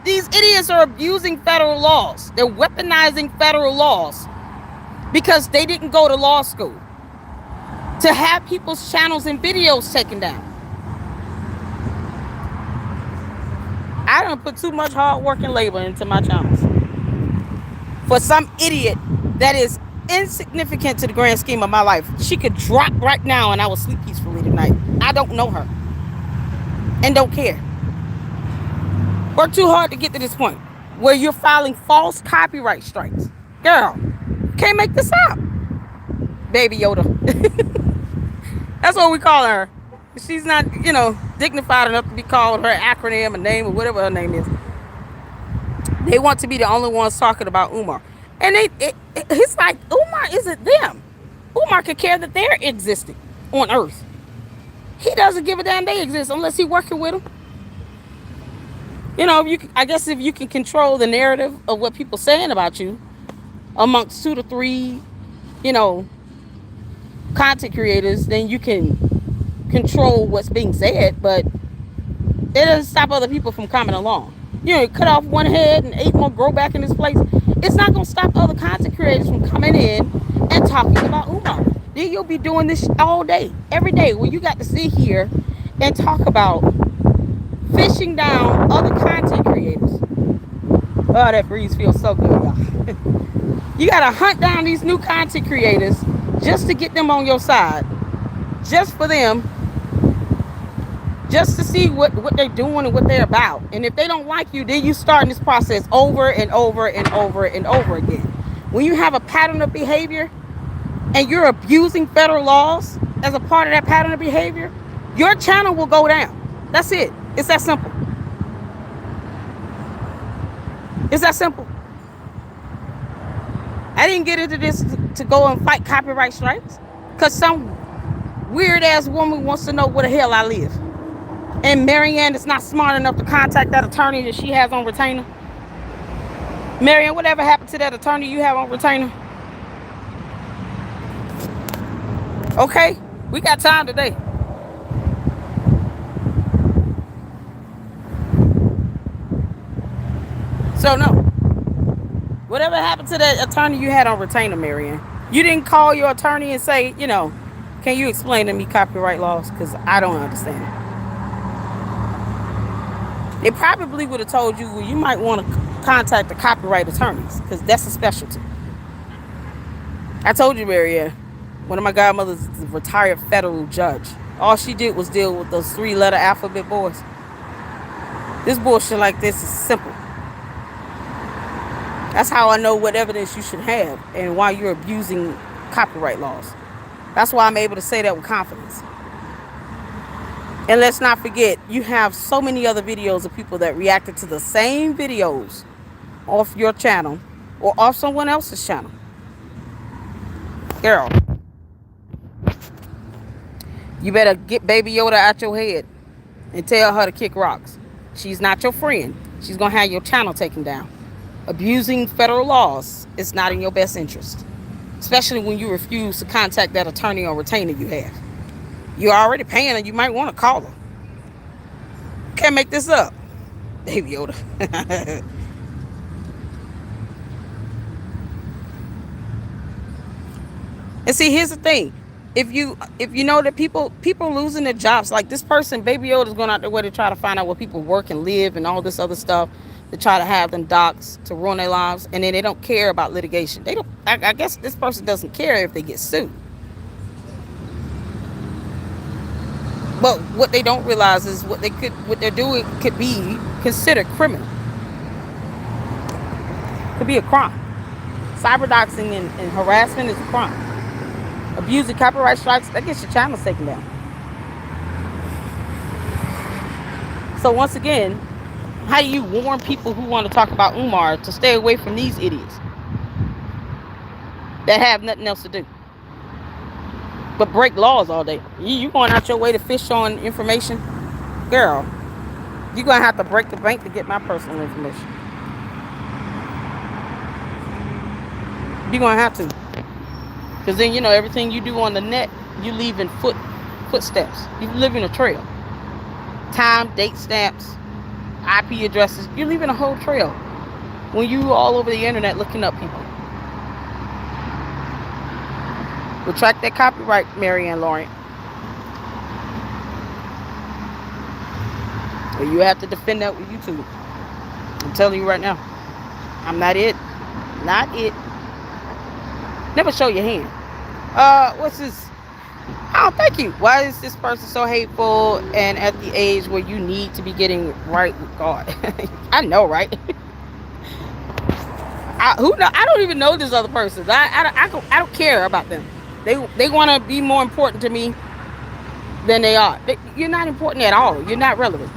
these idiots are abusing federal laws. They're weaponizing federal laws because they didn't go to law school to have people's channels and videos taken down. I don't put too much hard work and labor into my channels for some idiot that is insignificant to the grand scheme of my life. She could drop right now and I will sleep peacefully tonight. I don't know her and don't care. Work too hard to get to this point where you're filing false copyright strikes. Girl, can't make this up. Baby Yoda. That's what we call her. She's not, dignified enough to be called her acronym, a name, or whatever her name is. They want to be the only ones talking about Umar. And it's like, Umar isn't them. Umar could care that they're existing on Earth. He doesn't give a damn they exist unless he's working with them. I guess if you can control the narrative of what people saying about you amongst 2 to 3, content creators, then you can control what's being said, but it doesn't stop other people from coming along. Cut off one head and 8 more grow back in this place. It's not going to stop other content creators from coming in and talking about Umar. Then you'll be doing this all day, every day, where you got to sit here and talk about fishing down other content creators. Oh, that breeze feels so good, y'all. You got to hunt down these new content creators just to get them on your side, just for them, just to see what they're doing and what they're about. And if they don't like you, then you start this process over and over and over and over again. When you have a pattern of behavior and you're abusing federal laws as a part of that pattern of behavior, your channel will go down. That's it. It's that simple. It's that simple. I didn't get into this to go and fight copyright strikes because some weird ass woman wants to know where the hell I live. And Marianne is not smart enough to contact that attorney that she has on retainer. Marianne, whatever happened to that attorney you have on retainer? Okay, we got time today. So no, whatever happened to that attorney you had on retainer, Marianne? You didn't call your attorney and say, can you explain to me copyright laws? Because I don't understand it. They probably would have told you, well, you might want to contact the copyright attorneys because that's a specialty. I told you, Marianne, one of my godmothers is a retired federal judge. All she did was deal with those 3-letter alphabet boys. This bullshit like this is simple. That's how I know what evidence you should have and why you're abusing copyright laws. That's why I'm able to say that with confidence. And let's not forget, you have so many other videos of people that reacted to the same videos off your channel or off someone else's channel. Girl, you better get Baby Yoda out your head and tell her to kick rocks. She's not your friend. She's going to have your channel taken down. Abusing federal laws is not in your best interest, especially when you refuse to contact that attorney or retainer you have. You're already paying her. You might want to call her. Can't make this up. Baby Yoda. And see, here's the thing. If you know that people losing their jobs, like this person, Baby Yoda, is going out their way to try to find out where people work and live and all this other stuff, to try to have them doxxed to ruin their lives, and then they don't care about litigation. They don't. I guess this person doesn't care if they get sued. But what they don't realize is what they're doing could be considered criminal. Could be a crime. Cyber doxing and harassment is a crime. Abusing copyright strikes, that gets your channel taken down. So once again, how do you warn people who want to talk about Umar to stay away from these idiots that have nothing else to do? but break laws all day. You going out your way to fish on information? Girl, you're going to have to break the bank to get my personal information. You're going to have to. Because then, everything you do on the net, you leave in footsteps. You live in a trail. Time, date stamps, IP addresses. You're leaving a whole trail when you all over the internet looking up people. Retract that copyright, Marianne Lawrence. Or you have to defend that with YouTube. I'm telling you right now. I'm not it. Not it. Never show your hand. What's this? Oh, thank you. Why is this person so hateful and at the age where you need to be getting right with God? I know, right? I don't even know this other person. I don't care about them. They want to be more important to me than they are. You're not important at all. You're not relevant.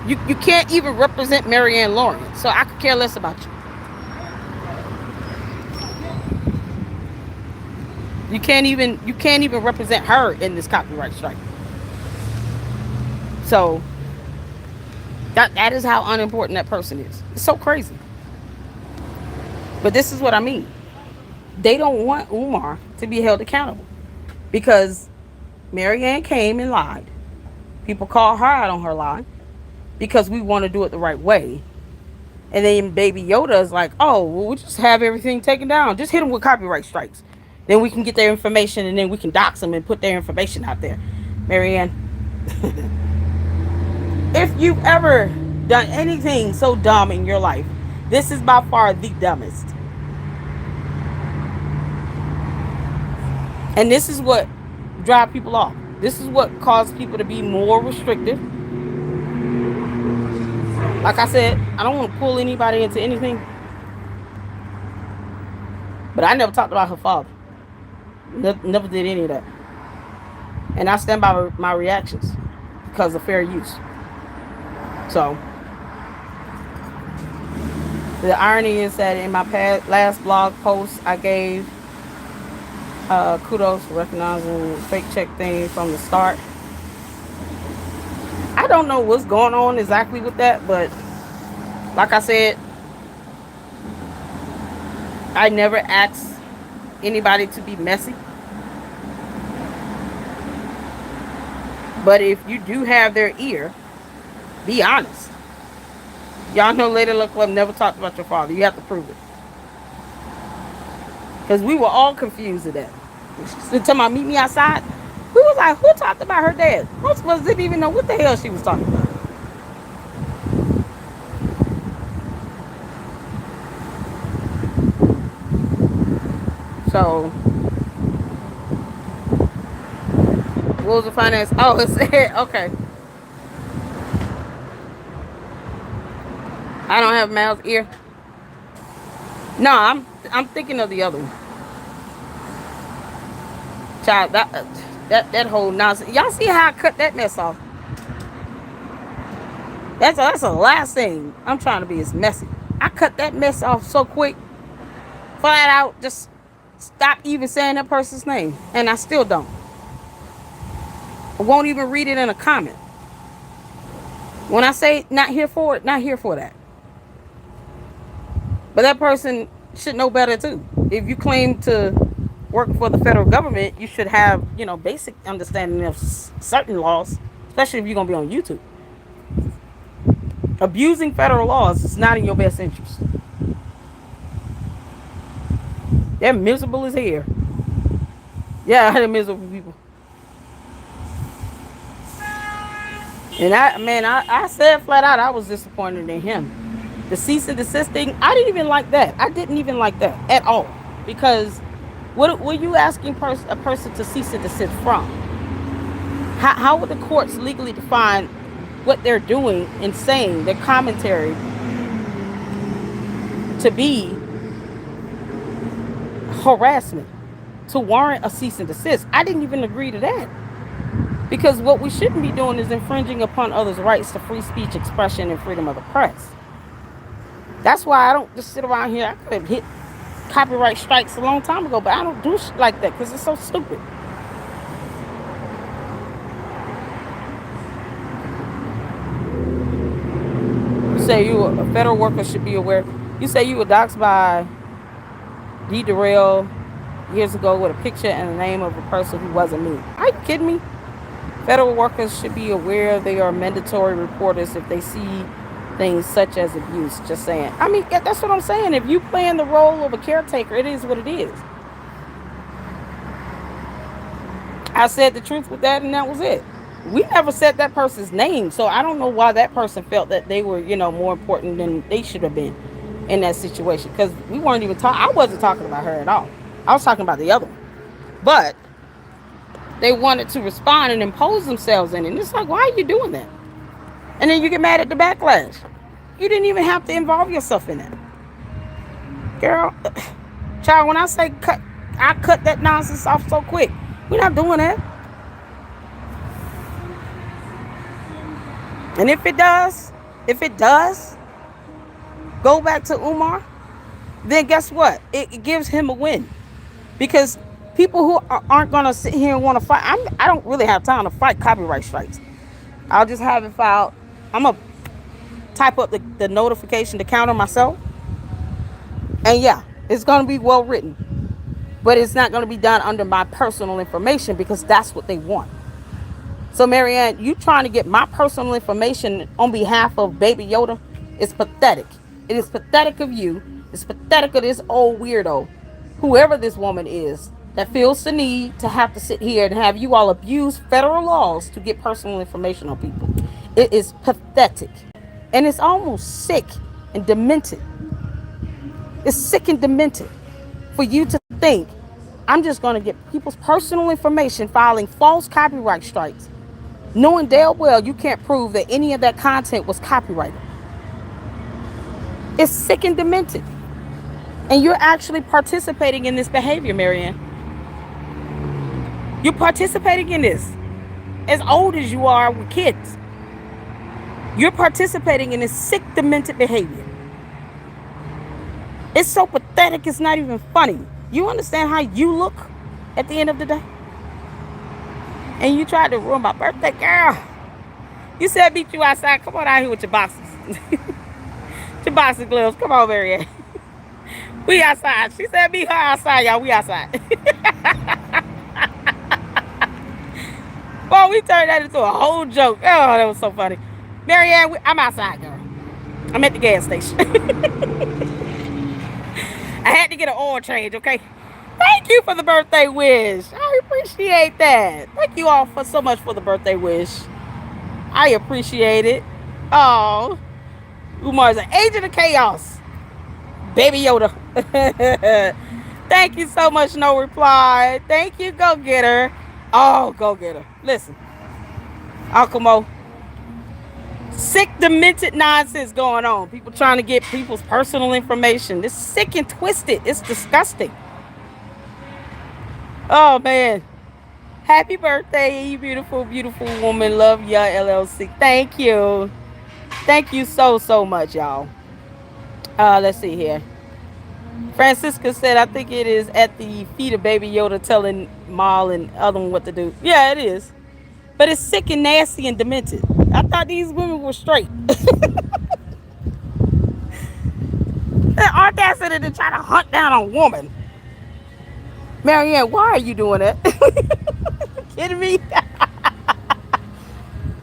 You can't even represent Marianne Lawrence, so I could care less about you. You can't even represent her in this copyright strike. So that is how unimportant that person is. It's so crazy. But this is what I mean. They don't want Umar to be held accountable because Marianne came and lied. People call her out on her lie because we want to do it the right way. And then Baby Yoda is like, oh, well, we'll just have everything taken down. Just hit them with copyright strikes. Then we can get their information and then we can dox them and put their information out there. Marianne, if you've ever done anything so dumb in your life, this is by far the dumbest. And this is what drives people off. This is what causes people to be more restrictive. Like I said, I don't want to pull anybody into anything. But I never talked about her father. Never did any of that. And I stand by my reactions because of fair use. So the irony is that in my last blog post, I gave kudos for recognizing the fake check thing from the start. I don't know what's going on exactly with that, but like I said, I never asked anybody to be messy. But if you do have their ear, be honest. Y'all know Lady Luck Club never talked about your father. You have to prove it. Because we were all confused at that. She told me, meet me outside. We was like, who talked about her dad? Most of us didn't even know what the hell she was talking about. So, what was the finance? Oh, it said, okay. I don't have Mal's ear. No, I'm thinking of the other one. Child, that whole nonsense. Y'all see how I cut that mess off? That's the last thing I'm trying to be is messy. I cut that mess off so quick. Flat out, just stop even saying that person's name. And I still don't. I won't even read it in a comment. When I say not here for it, not here for that. But that person should know better too. If you claim to work for the federal government, you should have, basic understanding of certain laws, especially if you're going to be on YouTube. Abusing federal laws is not in your best interest. They're miserable as hell. Yeah, they're miserable people. And I said flat out, I was disappointed in him. The cease and desist thing, I didn't even like that. I didn't even like that at all. Because what were you asking a person to cease and desist from? How would the courts legally define what they're doing and saying, their commentary, to be harassment, to warrant a cease and desist? I didn't even agree to that. Because what we shouldn't be doing is infringing upon others' rights to free speech, expression, and freedom of the press. That's why I don't just sit around here. I could have hit copyright strikes a long time ago, but I don't do shit like that because it's so stupid. say a federal worker should be aware. You say you were doxxed by D. Durrell years ago with a picture and the name of a person who wasn't me. Are you kidding me? Federal workers should be aware they are mandatory reporters if they see things such as abuse. Just saying. I mean, that's what I'm saying. If you playing the role of a caretaker, it is what it is. I said the truth with that, and that was it. We never said that person's name, so I don't know why that person felt that they were, more important than they should have been in that situation. Because we weren't even talking. I wasn't talking about her at all. I was talking about the other one. But they wanted to respond and impose themselves in it. And it's like, why are you doing that? And then you get mad at the backlash. You didn't even have to involve yourself in that. Girl, child, when I say cut, I cut that nonsense off so quick. We're not doing that. And if it does go back to Umar, then guess what? It gives him a win. Because people who aren't going to sit here and want to fight, I don't really have time to fight copyright strikes. I'll just have it filed. I'm going to type up the notification to counter myself. And yeah, it's going to be well written. But it's not going to be done under my personal information because that's what they want. So, Marianne, you trying to get my personal information on behalf of Baby Yoda is pathetic. It is pathetic of you. It's pathetic of this old weirdo, whoever this woman is, that feels the need to have to sit here and have you all abuse federal laws to get personal information on people. It is pathetic. And it's almost sick and demented. It's sick and demented for you to think, I'm just going to get people's personal information filing false copyright strikes, knowing damn well you can't prove that any of that content was copyrighted. It's sick and demented. And you're actually participating in this behavior, Marianne. You're participating in this. As old as you are with kids. You're participating in this sick, demented behavior. It's so pathetic, it's not even funny. You understand how you look at the end of the day? And you tried to ruin my birthday, girl. You said beat you outside. Come on out here with your boxes. Your boxing gloves. Come on, Marianne. We outside. She said beat her outside, y'all. We outside. Boy, we turned that into a whole joke. Oh, that was so funny. Marianne, I'm outside, girl. I'm at the gas station. I had to get an oil change, okay? Thank you for the birthday wish. I appreciate that. Thank you all for so much for the birthday wish. I appreciate it. Oh, Umar's an agent of chaos. Baby Yoda. Thank you so much, no reply. Thank you, go get her. Oh, go get her. Listen, Uncle Mo. Sick, demented nonsense going on. People trying to get people's personal information. It's sick and twisted. It's disgusting. Oh, man. Happy birthday, beautiful, beautiful woman. Love ya, LLC. Thank you. Thank you so, so much, y'all. Let's see here. Francisca said, I think it is at the feet of Baby Yoda telling Maul and other one what to do. Yeah, it is. But it's sick and nasty and demented. I thought these women were straight. The audacity to try to hunt down a woman. Marianne, why are you doing that? Kidding me?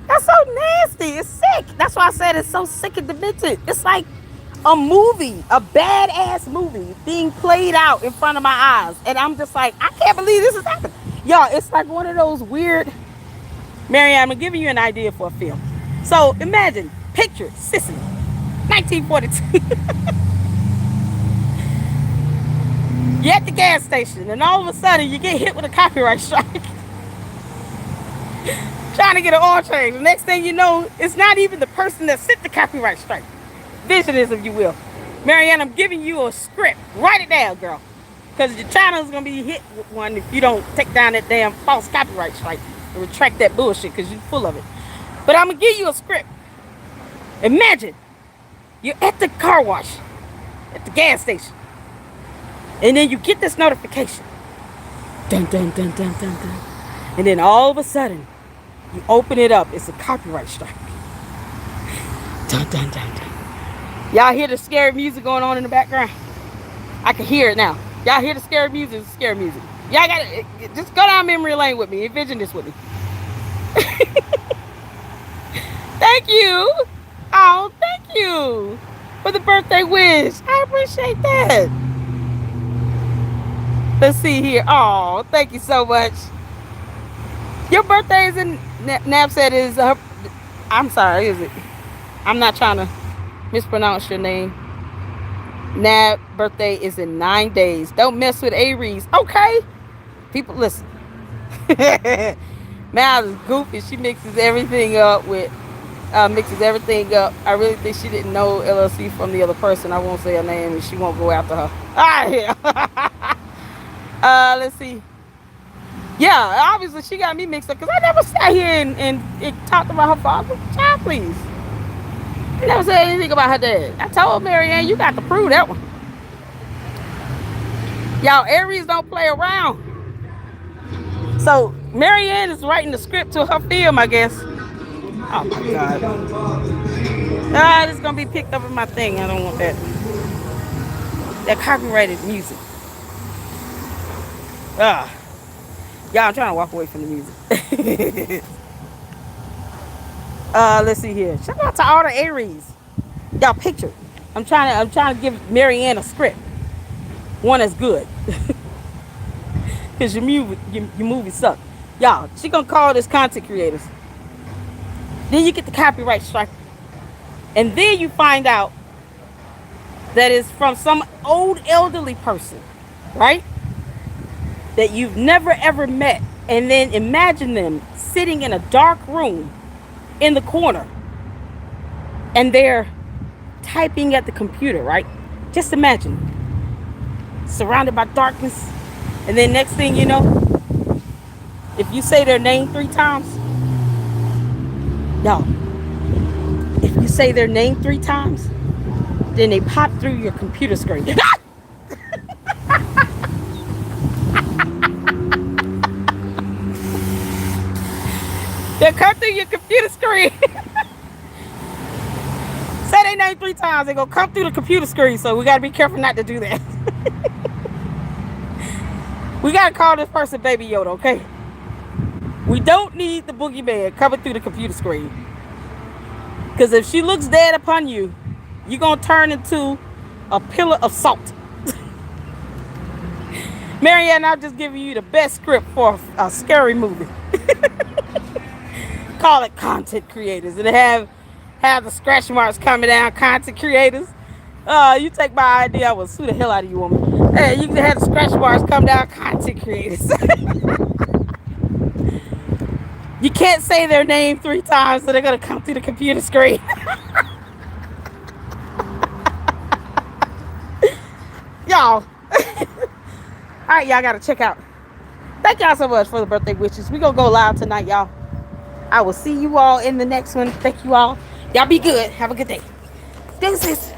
That's so nasty. It's sick. That's why I said it's so sick and demented. It's like a movie, a badass movie being played out in front of my eyes. And I'm just like, I can't believe this is happening. Y'all, it's like one of those weird... Marianne, I'm giving you an idea for a film. So imagine, picture Sicily, 1942. You're at the gas station, and all of a sudden you get hit with a copyright strike. Trying to get an oil change. The next thing you know, it's not even the person that sent the copyright strike. Vision is, if you will. Marianne, I'm giving you a script. Write it down, girl. Because your channel is going to be hit with one if you don't take down that damn false copyright strike. Retract that bullshit because you're full of it. But I'm gonna give you a script. Imagine you're at the car wash at the gas station, and then you get this notification. Dun dun dun dun dun dun. And then all of a sudden you open it up. It's a copyright strike. Dun dun dun dun. Y'all hear the scary music going on in the background? I can hear it now. Y'all hear the scary music? It's scary music. Y'all got to just go down memory lane with me. Envision this with me. Thank you. Oh, thank you for the birthday wish. I appreciate that. Let's see here. Oh, thank you so much. Your birthday is in, Nab said is, I'm sorry, is it? I'm not trying to mispronounce your name. Nab birthday is in 9 days. Don't mess with Aries. Okay. People, listen. Mal is goofy. She mixes everything up with, I really think she didn't know LLC from the other person. I won't say her name and she won't go after her. All right. Let's see. Yeah, obviously she got me mixed up because I never sat here and talked about her father. Child, please. I never said anything about her dad. I told Marianne, you got to prove that one. Y'all, Aries don't play around. So Marianne is writing the script to her film, I guess. Oh my God. It's gonna be picked up in my thing. I don't want that. That copyrighted music. Y'all, I'm trying to walk away from the music. Let's see here. Shout out to all the Aries. Y'all picture. I'm trying to give Marianne a script. One that's good. Cause your movie suck. Y'all, she gonna call this content creators. Then you get the copyright strike. And then you find out that it's from some old elderly person, right? That you've never ever met. And then imagine them sitting in a dark room in the corner. And they're typing at the computer, right? Just imagine. Surrounded by darkness. And then next thing you know, if you say their name 3 times, y'all, if you say their name 3 times, then they pop through your computer screen. They come through your computer screen. Say their name 3 times, they're going to come through the computer screen, so we got to be careful not to do that. We got to call this person Baby Yoda, okay? We don't need the boogeyman coming through the computer screen. Because if she looks dead upon you, you're going to turn into a pillar of salt. Marianne, I'm just giving you the best script for a scary movie. Call it content creators. And have the scratch marks coming down, content creators. You take my idea, I will sue the hell out of you, woman. Hey, you can have the scratch marks come down, content creators. You can't say their name 3 times, so they're going to come through the computer screen. Y'all. All right, y'all got to check out. Thank y'all so much for the birthday wishes. We're going to go live tonight, y'all. I will see you all in the next one. Thank you all. Y'all be good. Have a good day. Deuces.